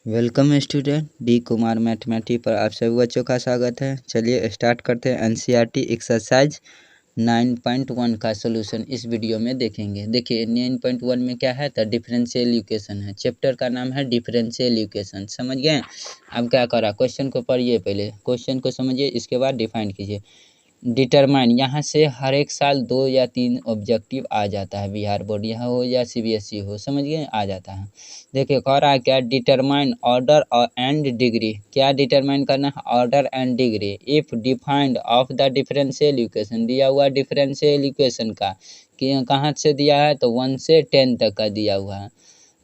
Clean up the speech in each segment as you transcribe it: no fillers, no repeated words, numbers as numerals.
Welcome student D Kumar mathematics पर आप सभी बच्चों का स्वागत है। चलिए स्टार्ट करते हैं। एनसीईआरटी एक्सरसाइज 9.1 का सॉल्यूशन इस वीडियो में देखेंगे। देखिए 9.1 में क्या है तो डिफरेंशियल इक्वेशन है। चैप्टर का नाम है डिफरेंशियल इक्वेशन। समझ गए? अब क्या करा, क्वेश्चन को पढ़िए, पहले क्वेश्चन को समझिए, इसके बाद डिफाइन कीजिए। डिटरमाइन, यहाँ से हर एक साल 2 या 3 ऑब्जेक्टिव आ जाता है, बिहार बोर्ड यहाँ हो या सीबीएसई हो, समझ गए, आ जाता है। देखिए कह रहा है क्या, डिटरमाइन ऑर्डर और एंड डिग्री। क्या डिटरमाइन करना है? Order and degree if defined of the differential equation. दिया हुआ डिफरेंशियल इक्वेशन का कि कहाँ से दिया है तो 1 से 10 तक का दिया हुआ है।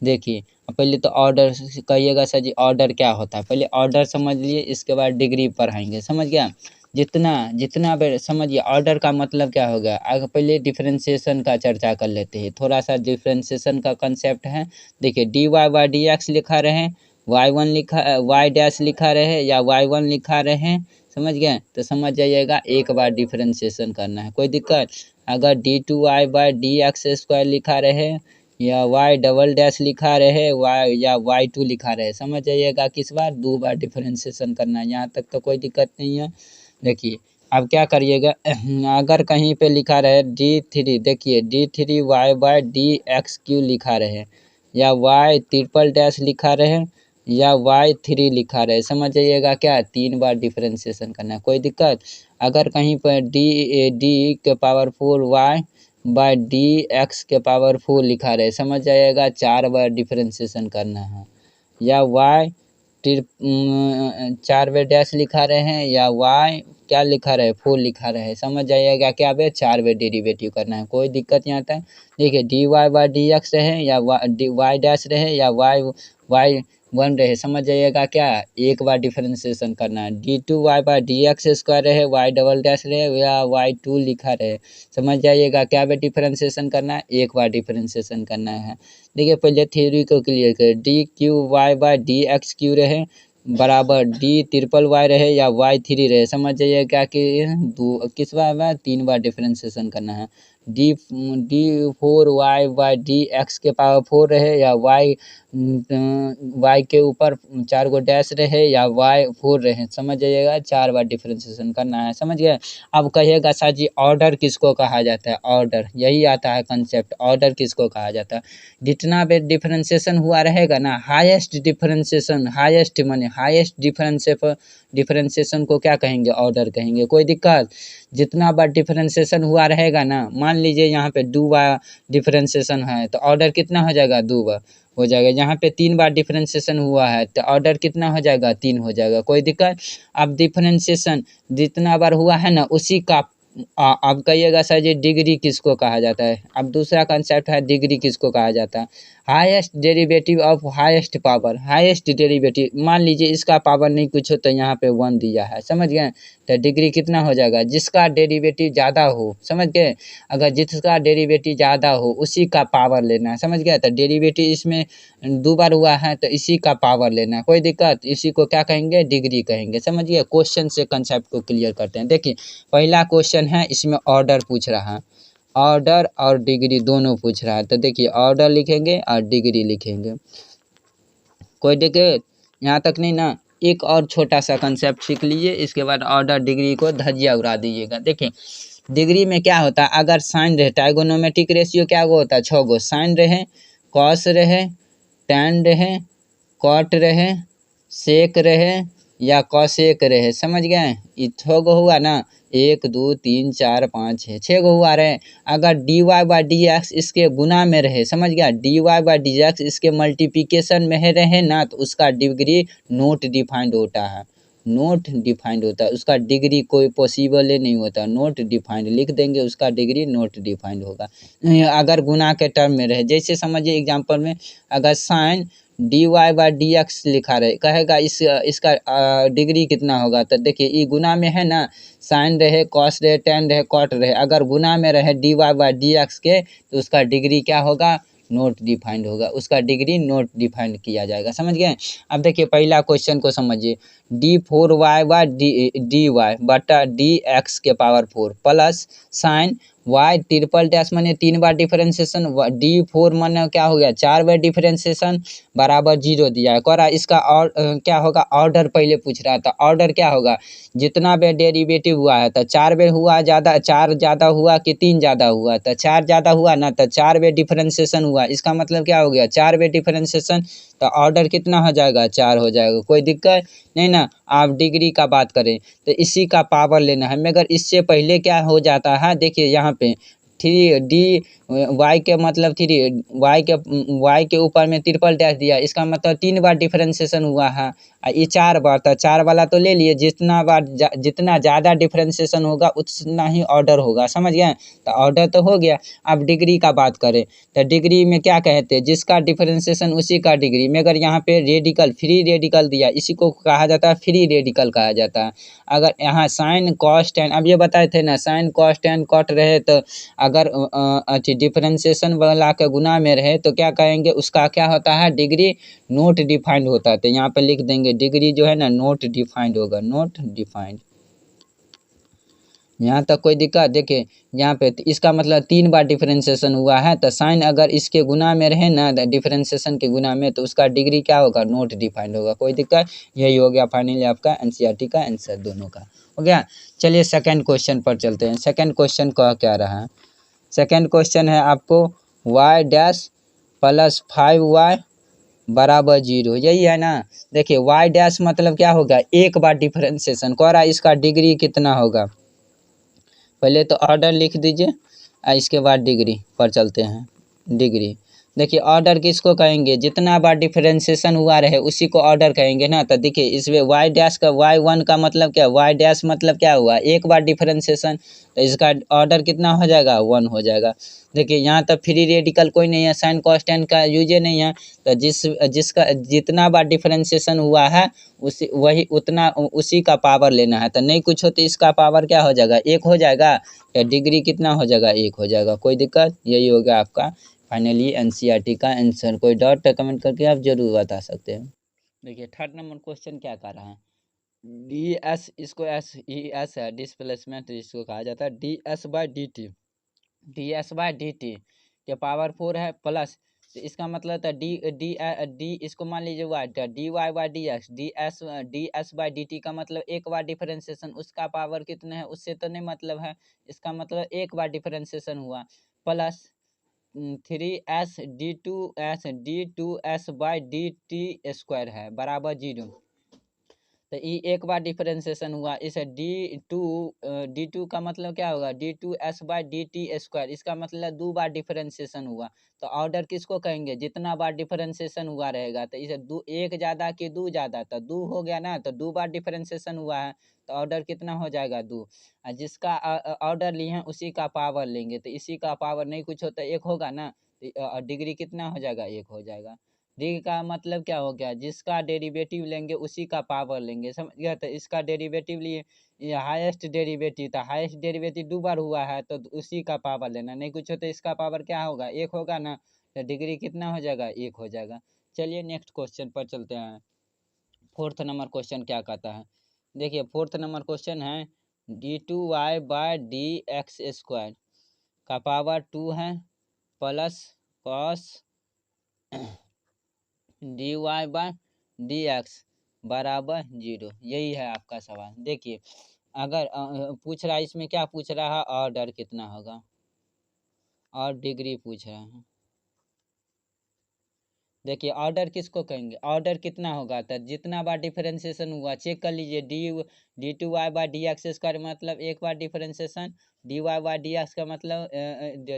देखिए पहले तो ऑर्डर कहिएगा सर जी ऑर्डर क्या होता है, पहले ऑर्डर समझ लिए, इसके बाद डिग्री पढ़ाएंगे। समझ गया? जितना बेर समझिए ऑर्डर का मतलब क्या होगा। आगे पहले डिफरेंशिएशन का चर्चा कर लेते हैं। थोड़ा सा डिफरेंशिएशन का कंसेप्ट है। देखिए D Y by D X लिखा रहे, y1 लिखा, y डैश लिखा रहे या y1 लिखा रहे, समझ गए, तो समझ जाइएगा एक बार डिफरेंशिएशन करना है, कोई दिक्कत। अगर D two Y by D X square लिखा रहे या y डबल डैश लिखा रहे y या y2 लिखा रहे, समझ जाइएगा किस बार, 2 बार डिफरेंशिएशन करना है। यहाँ तक तो कोई दिक्कत नहीं है। देखिए अब क्या करिएगा, अगर कहीं पे लिखा रहे D3, देखिए D3 Y by D X cube लिखा रहे या y ट्रिपल डैश लिखा रहे या y3 लिखा रहे, समझ जाइएगा क्या, 3 बार डिफरेंशिएशन करना है, कोई दिक्कत। अगर कहीं पर डी के power 4 y by D X के पावर 4 लिखा रहे, समझ जाइएगा 4 बार डिफरेंशिएशन करना है। या y 4 बार डैश लिखा रहे हैं या y क्या लिखा रहे, 4 लिखा रहे, समझ जाइएगा क्या बे, 4 बार डेरिवेटिव करना है, कोई दिक्कत यहाँ तक। देखिए D Y by D X रहे या वाई डैश रहे या वाई 1 रहे, समझ जाइएगा क्या, एक बार डिफरेंशिएशन करना है। D2 Y by D X square रहे, वाई डबल डैश रहे या y2 लिखा रहे, समझ जाइएगा क्या बार डिफरेंशिएशन करना है, एक बार डिफरेंशिएशन करना है। देखिए पहले थ्योरी को क्लियर करें। D cube Y by D X cube रहे बराबर डी ट्रिपल वाई रहे या y3 रहे, समझ जाइए क्या कि किस बार 3 बार डिफरेंशिएशन करना है। D 4 Y by D X के पावर 4 रहे या वाई के ऊपर 4 गो डैश रहे या y4 रहे, समझ जाइएगा 4 बार डिफरेंशिएशन करना है, समझ गए। अब कहिएगा सर जी ऑर्डर किसको कहा जाता है, ऑर्डर यही आता है कंसेप्ट, ऑर्डर किसको कहा जाता है। जितना भी डिफरेंशिएशन हुआ रहेगा ना, हाईएस्ट डिफरेंशिएशन, हाईएस्ट माने हाईएस्ट डिफरेंशिएशन को क्या कहेंगे, ऑर्डर कहेंगे, कोई दिक्कत। जितना बार डिफरेंशिएशन हुआ रहेगा ना, मान लीजिए यहाँ पे 2 बार डिफरेंशिएशन है तो ऑर्डर कितना हो जाएगा, 2 बार हो जाएगा। यहाँ पे 3 बार डिफरेंशिएशन हुआ है तो ऑर्डर कितना हो जाएगा, 3 हो जाएगा, कोई दिक्कत। अब डिफरेंशिएशन जितना बार हुआ है ना उसी का अब कहिएगा सर जी डिग्री किसको कहा जाता है। अब दूसरा कंसेप्ट है डिग्री किसको कहा जाता है, highest derivative of highest power. Highest derivative मान लीजिए इसका पावर नहीं कुछ हो तो यहाँ पे 1 दिया है, समझ गए, तो डिग्री कितना हो जाएगा, जिसका डेरिवेटिव ज़्यादा हो, समझ गए। अगर जिसका डेरिवेटिव ज़्यादा हो उसी का पावर लेना है, समझ गया। तो डेरिवेटिव इसमें 2 बार हुआ है तो इसी का पावर लेना है, कोई दिक्कत। इसी को क्या कहेंगे, डिग्री कहेंगे, समझिए। क्वेश्चन से कंसेप्ट को क्लियर करते हैं। देखिए पहला क्वेश्चन है, इसमें ऑर्डर पूछ रहा है, ऑर्डर और डिग्री दोनों पूछ रहा है। तो देखिए ऑर्डर लिखेंगे और डिग्री लिखेंगे, कोई दिक्कत यहाँ तक नहीं ना। एक और छोटा सा कंसेप्ट सीख लीजिए, इसके बाद ऑर्डर डिग्री को धज्जिया उड़ा दीजिएगा। देखिए डिग्री में क्या होता है, अगर साइन रहे, ट्राइगोनोमेट्रिक रेशियो क्या गो होता है, 6 गो, साइन रहे, कॉस रहे, टैन रहे, कॉट रहे, सेक रहे या कॉसेक रहे, समझ गए। ये 6 गो हुआ ना, 1 2 3 4 5 6 गो हुआ रहे। अगर D Y by D X इसके गुना में रहे, समझ गया, D Y by D X इसके मल्टीप्लिकेशन में रहे ना तो उसका डिग्री नोट डिफाइंड होता है, नोट डिफाइंड होता है, उसका डिग्री कोई पॉसिबल ही नहीं होता, नोट डिफाइंड लिख देंगे, उसका डिग्री नोट डिफाइंड होगा। अगर गुना के टर्म में रहे, जैसे समझिए एग्जांपल में अगर sine D Y by D X लिखा रहे, कहेगा इसका डिग्री कितना होगा, तो देखिए ये गुना में है ना, साइन रहे, कॉस रहे, टेन रहे, कॉट रहे, अगर गुना में रहे D Y by D X के तो उसका डिग्री क्या होगा, नोट डिफाइंड होगा, उसका डिग्री नोट डिफाइंड किया जाएगा, समझ गए। अब देखिए पहला क्वेश्चन को समझिए, D4 Y by D Y बटा डी एक्स के power 4 plus sine Y triple dash माने 3 बार डिफरेंशिएशन, D4 माने क्या हो गया 4 बार डिफरेंशिएशन बराबर 0 दिया है। कह रहा है इसका और क्या होगा ऑर्डर पहले पूछ रहा था। ऑर्डर क्या होगा जितना बेर डेरिवेटिव हुआ है तो 4 बेर हुआ ज़्यादा, 4 ज़्यादा हुआ कि 3 ज़्यादा हुआ, तो 4 ज़्यादा हुआ ना, तो 4 बेर डिफरेंशिएशन हुआ। इसका मतलब क्या हो गया 4 बेर डिफरेंशिएशन, तो ऑर्डर कितना हो जाएगा 4 हो जाएगा। कोई दिक्कत नहीं ना। आप डिग्री का बात करें तो इसी का पावर लेना है। मगर इससे पहले क्या हो जाता है देखिए यहाँ पे 3D वाई के मतलब 3 वाई के ऊपर में ट्रिपल डैश दिया, इसका मतलब 3 बार डिफरेंशिएशन हुआ है। ये 4 बार, तो 4 वाला तो ले लिए, जितना बार जितना ज़्यादा डिफरेंशिएशन होगा उतना ही ऑर्डर होगा, समझ गए। तो ऑर्डर तो हो गया। अब डिग्री का बात करें तो डिग्री में क्या कहते हैं जिसका डिफरेंशिएशन उसी का डिग्री। मगर यहाँ पे रेडिकल फ्री रेडिकल दिया, इसी को कहा जाता है फ्री रेडिकल कहा जाता है। अगर यहाँ साइन कॉस टेन, अब ये बताए थे ना साइन कॉस टेन कट रहे तो अगर अच्छी डिफरेंशिएशन वाला के गुना में रहे तो क्या कहेंगे उसका क्या होता है डिग्री नोट डिफाइंड होता है। तो यहाँ पे लिख देंगे डिग्री जो है ना नोट डिफाइंड होगा, नोट डिफाइंड। यहाँ तक कोई दिक्कत देखिए यहाँ पे इसका मतलब 3 बार डिफरेंशिएशन हुआ है, तो साइन अगर इसके गुना में रहे ना डिफरेंशिएशन के गुना में तो उसका डिग्री क्या होगा नोट डिफाइंड होगा। कोई दिक्कत, यही हो गया फाइनली आपका एनसीईआरटी का आंसर दोनों का हो गया। चलिए सेकंड क्वेश्चन पर चलते हैं। सेकंड क्वेश्चन का क्या रहा है। सेकंड क्वेश्चन है आपको वाई डैश प्लस 5y बराबर 0, यही है ना। देखिए वाई डैश मतलब क्या होगा एक बार डिफरेंशिएशन, कह रहा है इसका डिग्री कितना होगा। पहले तो ऑर्डर लिख दीजिए, इसके बाद डिग्री पर चलते हैं। डिग्री देखिए ऑर्डर किसको कहेंगे जितना बार डिफरेंशिएशन हुआ रहे उसी को ऑर्डर कहेंगे ना। तो देखिए इसमें वाई डैश का वाई वन का मतलब क्या, वाई डैश मतलब क्या हुआ एक बार डिफरेंशिएशन, तो इसका ऑर्डर कितना हो जाएगा 1 हो जाएगा। देखिए यहाँ तक फ्री रेडिकल कोई नहीं है, साइन कॉस्टेंट का यूज नहीं है। तो जिसका जितना बार डिफरेंशिएशन हुआ है उसी वही उतना उसी का पावर लेना है। तो नहीं कुछ हो तो इसका पावर क्या हो जाएगा 1 हो जाएगा, या डिग्री कितना हो जाएगा 1 हो जाएगा। कोई दिक्कत, यही हो गया आपका फाइनली एनसीईआरटी का आंसर। कोई डाउट है कमेंट करके आप जरूर बता सकते हैं। देखिए थर्ड नंबर क्वेश्चन क्या कर रहा है डी एस, इसको एस ई एस है डिस्प्लेसमेंट इसको कहा जाता है, D S by D T, D S by D T के पावर 4 है प्लस, तो इसका मतलब था डी डी डी इसको मान लीजिए Y D Y by D X, D S by D T का मतलब एक बार डिफरेंशिएशन, उसका पावर कितने है उससे तो नहीं मतलब है, इसका मतलब एक बार डिफरेंशिएशन हुआ plus 3s D two S by D T square है बराबर 0। तो ये एक बार डिफरेंशिएशन हुआ, इस डी टू का मतलब क्या होगा D2s/dt², इसका मतलब 2 बार डिफरेंशिएशन हुआ। तो ऑर्डर किसको कहेंगे जितना बार डिफरेंशिएशन हुआ रहेगा। तो इसे एक ज़्यादा कि 2 ज़्यादा, तो 2 हो गया ना, तो 2 बार डिफरेंशिएशन हुआ है तो ऑर्डर कितना हो जाएगा 2। जिसका ऑर्डर लिए हैं उसी का पावर लेंगे, तो इसी का पावर नहीं कुछ होता 1 होगा ना, तो डिग्री कितना हो जाएगा 1 हो जाएगा। डी का मतलब क्या हो गया जिसका डेरिवेटिव लेंगे उसी का पावर लेंगे, समझ गया। तो इसका डेरिवेटिव लिए, ये हाईएस्ट डेरिवेटिव था, हाईएस्ट डेरिवेटिव 2 बार हुआ है तो उसी का पावर लेना, नहीं कुछ हो तो इसका पावर क्या होगा 1 होगा ना, तो डिग्री कितना हो जाएगा 1 हो जाएगा। चलिए नेक्स्ट क्वेश्चन पर चलते हैं। फोर्थ नंबर क्वेश्चन क्या कहता है देखिए फोर्थ नंबर क्वेश्चन है D2y/dx² का पावर 2 है प्लस कॉस dy/dx बराबर 0, यही है आपका सवाल। देखिए अगर पूछ रहा है इसमें क्या पूछ रहा है ऑर्डर कितना होगा और डिग्री पूछ रहा है। देखिए ऑर्डर किसको कहेंगे ऑर्डर कितना होगा, तो जितना बार डिफरेंशिएशन हुआ चेक कर लीजिए। D2y/dx² मतलब एक बार डिफरेंशिएशन, dy/dx का मतलब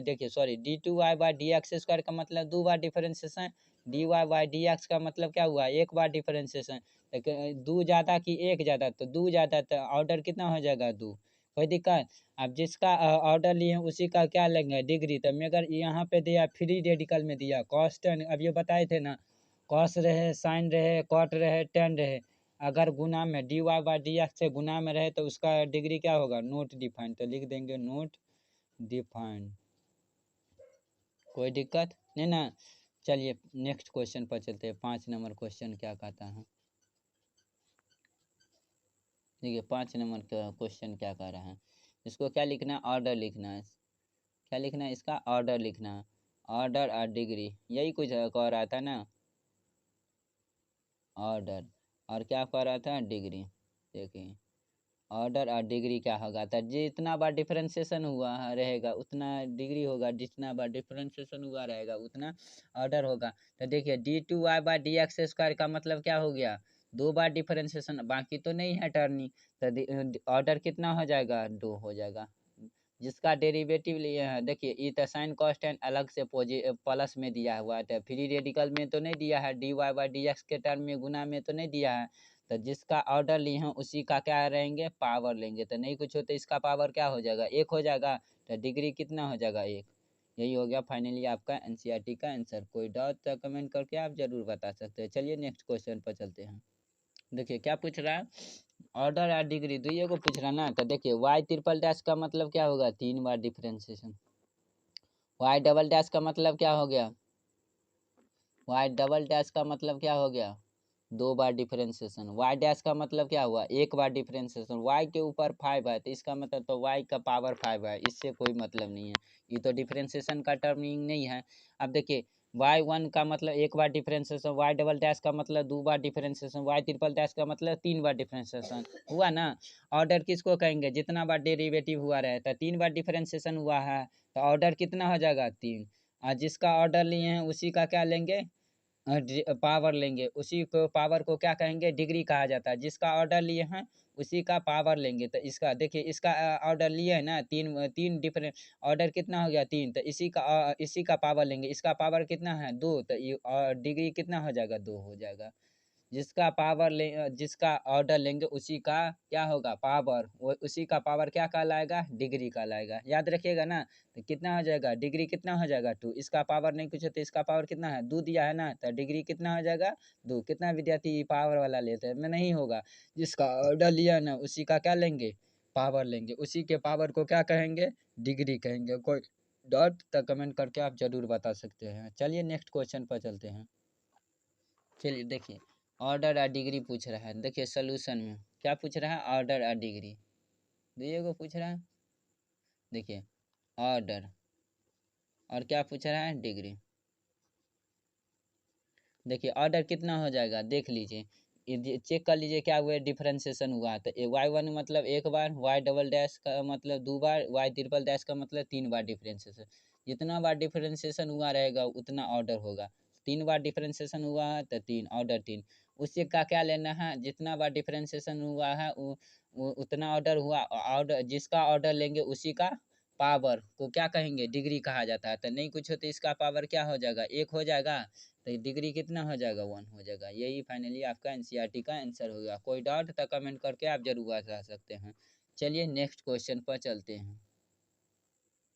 देखिए सॉरी D2y/dx² का मतलब 2 बार डिफरेंशिएशन, dy/dx का मतलब क्या हुआ एक बार डिफरेंशिएशन। 2 ज़्यादा कि 1 ज़्यादा, तो 2 ज़्यादा, तो ऑर्डर कितना हो जाएगा 2। कोई दिक्कत। अब जिसका ऑर्डर लिए हैं उसी का क्या लेंगे डिग्री। तो मगर यहाँ पे दिया फ्री रेडिकल में दिया कॉस टेन, अब ये बताए थे ना कॉस रहे साइन रहे कॉट रहे टेन रहे, अगर गुना में dy/dx से गुना में रहे तो उसका डिग्री क्या होगा नोट डिफाइंड, तो लिख देंगे नोट डिफाइंड। कोई दिक्कत नहीं ना। चलिए नेक्स्ट क्वेश्चन पर चलते हैं। 5 नंबर क्वेश्चन क्या कहता है देखिए 5 नंबर का क्वेश्चन क्या कह रहा है, इसको क्या लिखना है ऑर्डर लिखना है। क्या लिखना है इसका, ऑर्डर लिखना है, ऑर्डर और डिग्री, यही कुछ कह रहा था ना, ऑर्डर और क्या कह रहा था, डिग्री। देखिए ऑर्डर और डिग्री क्या होगा, तो जितना बार डिफरेंशिएशन हुआ रहेगा उतना डिग्री होगा, जितना बार डिफरेंशिएशन हुआ रहेगा उतना ऑर्डर होगा। तो देखिए d2y/dx² का मतलब क्या हो गया, 2 बार डिफरेंशिएशन, बाकी तो नहीं है टर्नी, तो ऑर्डर कितना हो जाएगा, 2 हो जाएगा। जिसका डेरिवेटिव लिए हैं, देखिए ई तो साइन कॉन्स्टेंट अलग से प्लस में दिया हुआ है, तो फ्री रेडिकल में तो नहीं दिया है, dy/dx के टर्म में गुना में तो नहीं दिया है, तो जिसका ऑर्डर लिए हैं उसी का क्या रहेंगे, पावर लेंगे, तो नहीं कुछ होता इसका पावर क्या हो जाएगा, 1 हो जाएगा, तो डिग्री कितना हो जाएगा, 1। यही हो गया फाइनली आपका एनसीईआरटी का आंसर। कोई डाउट तो कमेंट करके आप जरूर बता सकते हैं। चलिए नेक्स्ट क्वेश्चन पर चलते हैं। देखिए क्या पूछ रहा है, ऑर्डर और डिग्री दुइये को पूछ रहा ना, तो देखिए y ट्रिपल डैश का मतलब क्या होगा, 3 बार डिफरेंशिएशन, y डबल डैश का मतलब क्या हो गया, y डबल डैश का मतलब क्या हो गया, 2 बार डिफरेंशिएशन, y डैश का मतलब क्या हुआ, 1 बार डिफरेंशिएशन, y के ऊपर 5 है तो इसका मतलब तो y का पावर 5 है, इससे कोई मतलब नहीं है, ये तो डिफरेंशिएशन का टर्मिंग नहीं है। अब देखिए y1 का मतलब 1 बार डिफरेंशिएशन, y डबल डैश का मतलब 2 बार डिफरेंशिएशन, y ट्रिपल डैश का मतलब 3 बार डिफरेंशिएशन हुआ ना। ऑर्डर किसको कहेंगे, जितना बार डेरिवेटिव हुआ रहे, तो 3 बार डिफरेंशिएशन हुआ है तो ऑर्डर कितना हो जाएगा, 3। और जिसका ऑर्डर लिए हैं उसी का क्या लेंगे, पावर लेंगे, उसी को पावर को क्या कहेंगे, डिग्री कहा जाता है। जिसका ऑर्डर लिए हैं उसी का पावर लेंगे, तो इसका देखिए इसका ऑर्डर लिए है ना, तीन तीन डिफरेंट ऑर्डर कितना हो गया, 3, तो इसी का पावर लेंगे, इसका पावर कितना है, 2, तो ये डिग्री कितना हो जाएगा, 2 हो जाएगा। जिसका पावर जिसका ऑर्डर लेंगे उसी का क्या होगा, पावर, वो उसी का पावर क्या कहलाएगा, डिग्री कहलाएगा, याद रखिएगा ना। तो कितना हो जाएगा, डिग्री कितना हो जाएगा, 2, इसका पावर नहीं कुछ है तो इसका पावर कितना है, 2 दिया है ना, तो डिग्री कितना हो जाएगा, 2। कितना विद्यार्थी पावर वाला लेते हैं, में नहीं होगा, जिसका ऑर्डर लिया ना उसी का क्या लेंगे, पावर लेंगे, उसी के पावर को क्या कहेंगे, डिग्री कहेंगे। कोई डॉट तो कमेंट करके आप जरूर बता सकते हैं। चलिए नेक्स्ट क्वेश्चन पर चलते हैं। चलिए देखिए ऑर्डर और डिग्री पूछ रहा है, देखिए सोल्यूशन में क्या पूछ रहा है, ऑर्डर और डिग्री दुइये को पूछ रहा है। देखिए ऑर्डर और क्या पूछ रहा है, डिग्री। देखिए ऑर्डर कितना हो जाएगा, देख लीजिए, चेक कर लीजिए क्या हुआ, डिफरेंशिएशन हुआ तो y1 मतलब 1 बार, y डबल डैश का मतलब 2 बार, y ट्रिपल डैश का मतलब 3 बार डिफरेंशिएशन। जितना बार डिफरेंशिएशन हुआ रहेगा उतना ऑर्डर होगा, 3 बार डिफरेंशिएशन हुआ है तो 3 ऑर्डर 3। उसी का क्या लेना है, जितना बार डिफरेंशिएशन हुआ है उतना ऑर्डर हुआ, ऑर्डर जिसका ऑर्डर लेंगे उसी का पावर को क्या कहेंगे, डिग्री कहा जाता है। तो नहीं कुछ हो तो इसका पावर क्या हो जाएगा, 1 हो जाएगा, तो डिग्री कितना हो जाएगा, 1 हो जाएगा। यही फाइनली आपका एनसीईआरटी का आंसर होगा। कोई डाउट तो कमेंट करके आप जरूर बता सकते हैं। चलिए नेक्स्ट क्वेश्चन पर चलते हैं।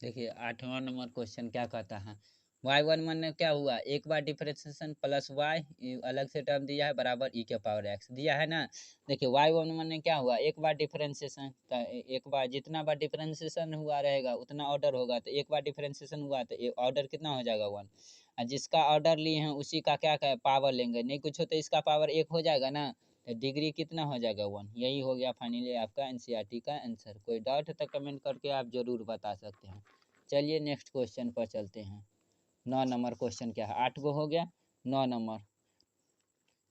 देखिए 8वां नंबर क्वेश्चन क्या कहता है, y1 में क्या हुआ, 1 बार डिफरेंशिएशन प्लस y अलग से टर्म दिया है बराबर e के पावर x दिया है ना। देखिए y1 में क्या हुआ, 1 बार डिफरेंशिएशन, तो 1 बार जितना बार डिफरेंशिएशन हुआ रहेगा उतना ऑर्डर होगा, तो 1 बार डिफरेंशिएशन हुआ तो ऑर्डर कितना हो जाएगा, 1। और जिसका ऑर्डर लिए हैं उसी का क्या पावर लेंगे, नहीं कुछ हो तो इसका पावर 1 हो जाएगा ना, तो डिग्री कितना हो जाएगा, 1। यही हो गया फाइनली आपका एनसीईआरटी का आंसर। कोई डाउट है तो कमेंट करके आप जरूर बता सकते हैं। चलिए नेक्स्ट क्वेश्चन पर चलते हैं। 9 नंबर क्वेश्चन क्या है, 8 गो हो गया, 9 नंबर।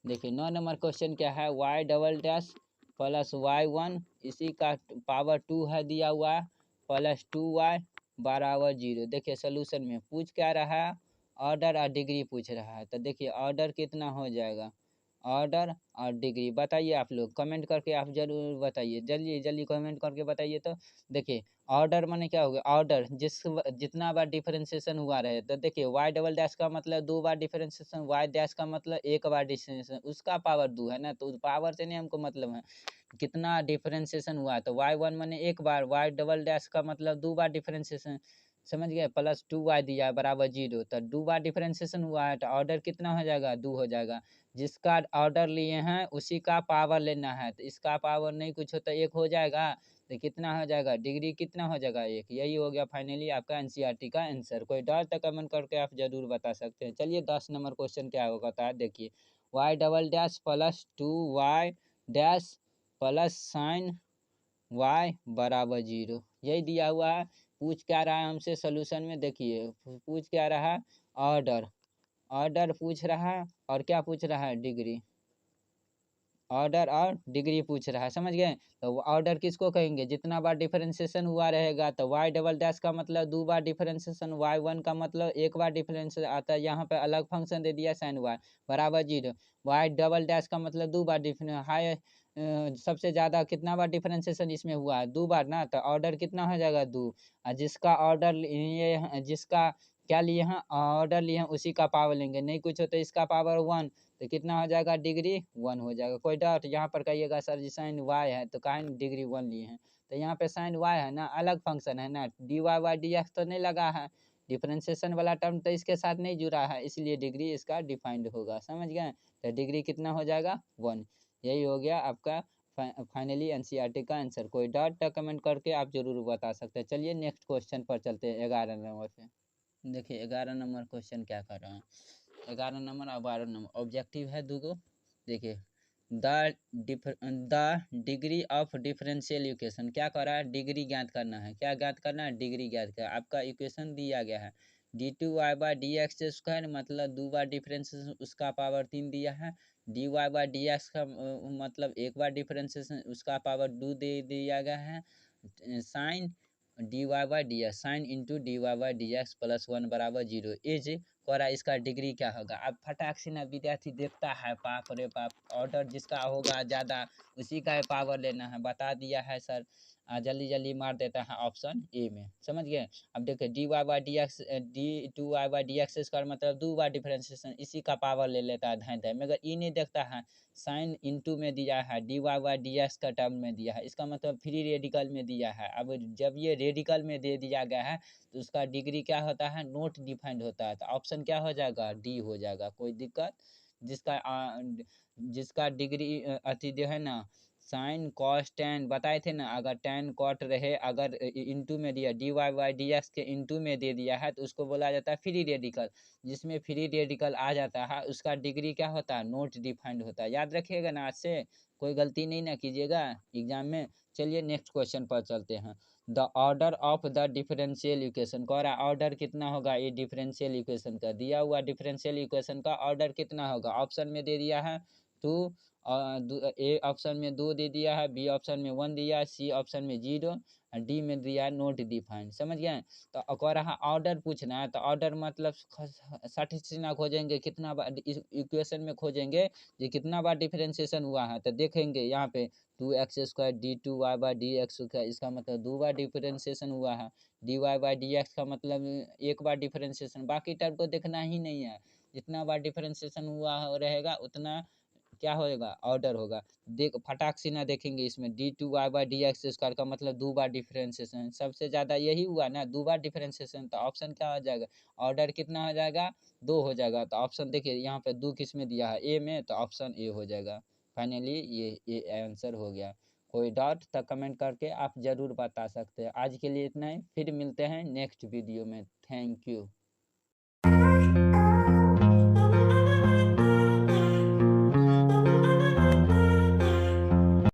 देखिए 9 नंबर क्वेश्चन क्या है, y double dash plus y1 इसी का पावर 2 है दिया हुआ है, प्लस 2y बराबर 0। देखिए सोल्यूशन में पूछ क्या रहा है, ऑर्डर और डिग्री पूछ रहा है। तो देखिए ऑर्डर कितना हो जाएगा, ऑर्डर और डिग्री बताइए, आप लोग कमेंट करके आप जरूर बताइए, जल्दी जल्दी कमेंट करके बताइए। तो देखिए ऑर्डर माने क्या हो गया, ऑर्डर जितना बार डिफरेंशिएशन हुआ रहे, तो देखिए y डबल डैश का मतलब 2 बार डिफरेंशिएशन, y डैश का मतलब 1 बार डिफरेंशिएशन, उसका पावर 2 है ना, तो पावर से नहीं हमको मतलब है, कितना डिफरेंशिएशन हुआ है। तो y1 माने 1 बार, y डबल डैश का मतलब 2 बार डिफरेंशिएशन, समझ गए, प्लस 2y दिया है बराबर 0, तो 2 बार डिफरेंशिएशन हुआ है तो ऑर्डर कितना हो जाएगा, 2 हो जाएगा। जिसका ऑर्डर लिए हैं उसी का पावर लेना है, तो इसका पावर नहीं कुछ हो तो 1 हो जाएगा, तो कितना हो जाएगा, डिग्री कितना हो जाएगा, 1। यही हो गया फाइनली आपका एनसीईआरटी का आंसर। कोई डाउट तो कमेंट करके आप जरूर बता सकते हैं। चलिए 10 नंबर क्वेश्चन क्या होगा, देखिए y double dash plus 2y dash plus sign y बराबर 0, यही दिया हुआ है। पूछ क्या रहा है हमसे सोल्यूशन में, देखिए पूछ क्या रहा, ऑर्डर, ऑर्डर पूछ रहा और क्या पूछ रहा है, डिग्री, ऑर्डर और डिग्री पूछ रहा है, समझ गए। तो ऑर्डर किसको कहेंगे, जितना बार डिफरेंशिएशन हुआ रहेगा, तो वाई डबल डैश का मतलब 2 बार डिफरेंशिएशन, वाई वन का मतलब 1 बार डिफरेंशिएशन आता है, यहाँ पे अलग फंक्शन दे दिया साइन वाई बराबर 0, वाई डबल डैश का मतलब 2 बार हाई सबसे ज़्यादा कितना बार डिफरेंशिएशन इसमें हुआ है, 2 बार ना, तो ऑर्डर कितना हो जाएगा 2, और जिसका ऑर्डर ये जिसका क्या लिए हैं, ऑर्डर लिए हैं, उसी का पावर लेंगे, नहीं कुछ हो तो इसका पावर 1, तो कितना हो जाएगा, डिग्री 1 हो जाएगा। कोई डाउट, यहाँ पर कहिएगा सर जी साइन वाई है तो काहे डिग्री 1 लिए हैं, तो यहाँ पे साइन वाई है ना, अलग फंक्शन है ना, D Y by D X तो नहीं लगा है, डिफरेंशिएशन वाला टर्म तो इसके साथ नहीं जुड़ा है, इसलिए डिग्री इसका डिफाइंड होगा, समझ गए। तो डिग्री कितना हो जाएगा 1, यही हो गया आपका फाइनली एनसीईआरटी का आंसर। कोई डाउट तो कमेंट करके आप जरूर बता सकते हैं। चलिए नेक्स्ट क्वेश्चन पर चलते हैं 11 नंबर पे। देखिए 11 नंबर क्वेश्चन क्या कर रहा है, 11 नंबर और 12 नंबर ऑब्जेक्टिव है दूगो। देखिए the degree of differential equation क्या कर रहा है, डिग्री ज्ञात करना है, क्या ज्ञात करना है, डिग्री ज्ञात करना। आपका इक्वेशन दिया गया है D two Y by D X square, मतलब 2 बार डिफरेंशिएशन उसका पावर 3 दिया है, D Y by D X का मतलब 1 बार डिफरेंशिएशन उसका पावर 2 दे दिया गया है, sine D Y by D X, sine into D Y by D X plus 1 बराबर 0 इज कोरा, इसका डिग्री क्या होगा। अब फटाक से ना विद्यार्थी देखता है, पाप रे पाप, ऑर्डर जिसका होगा ज़्यादा उसी का पावर लेना है, बता दिया है सर, जल्दी जल्दी मार देता है ऑप्शन ए में, समझ गए। अब देखिए D Y by D X, D two Y by D X square मतलब 2 बार डिफरेंशिएशन, इसी का पावर ले लेता है धाए धाए, मगर ये नहीं देखता है साइन इंटू में दिया है, D Y by D X का टर्म में दिया है, इसका मतलब फ्री रेडिकल में दिया है। अब जब ये रेडिकल में दे दिया गया है तो उसका डिग्री क्या होता है, नोट डिफाइंड होता है, तो ऑप्शन क्या हो जाएगा, डी हो जाएगा। कोई दिक्कत, जिसका जिसका डिग्री अति जो है ना, साइन कॉस टेन बताए थे ना, अगर टेन कॉट रहे, अगर इंटू में दिया D Y by D X के इंटू में दे दिया है तो उसको बोला जाता है फ्री रेडिकल, जिसमें फ्री रेडिकल आ जाता है उसका डिग्री क्या होता है, नोट डिफाइंड होता है। याद रखिएगा ना, आज से कोई गलती नहीं ना कीजिएगा एग्जाम में। चलिए नेक्स्ट क्वेश्चन पर चलते हैं। The order of the differential equation कह रहा है, ऑर्डर कितना होगा ये डिफरेंशियल इक्वेशन का, दिया हुआ डिफरेंशियल इक्वेशन का ऑर्डर कितना होगा, ऑप्शन में दे दिया है 2, ए ऑप्शन में 2 दे दिया है, बी ऑप्शन में 1 दिया है, सी ऑप्शन में 0, डी में दिया है नोट डिफाइंड, समझ गए। तो कह रहा ऑर्डर पूछना है, तो ऑर्डर मतलब 60 से ना खोजेंगे, कितना बार इक्वेशन में खोजेंगे ये कितना बार डिफरेंशिएशन हुआ है, तो देखेंगे यहाँ पे 2x square D two Y by D X square, इसका मतलब 2 बार डिफरेंशिएशन हुआ है, D Y by D X का मतलब 1 बार डिफरेंशिएशन, बाकी टर्म को देखना ही नहीं है, जितना बार डिफरेंशिएशन हुआ रहेगा उतना क्या होएगा, ऑर्डर होगा। देख फटाक से ना देखेंगे, इसमें D two Y by D X square का मतलब 2 बार डिफरेंशिएशन, सबसे ज़्यादा यही हुआ ना 2 बार डिफरेंशिएशन, तो ऑप्शन क्या हो जाएगा, ऑर्डर कितना हो जाएगा 2 हो जाएगा। तो ऑप्शन देखिए यहाँ पे 2 किस में दिया है, ए में, तो ऑप्शन ए हो जाएगा। फाइनली ये आंसर हो गया। कोई डाउट तो कमेंट करके आप ज़रूर बता सकते हैं। आज के लिए इतना ही, फिर मिलते हैं नेक्स्ट वीडियो में। Thank you.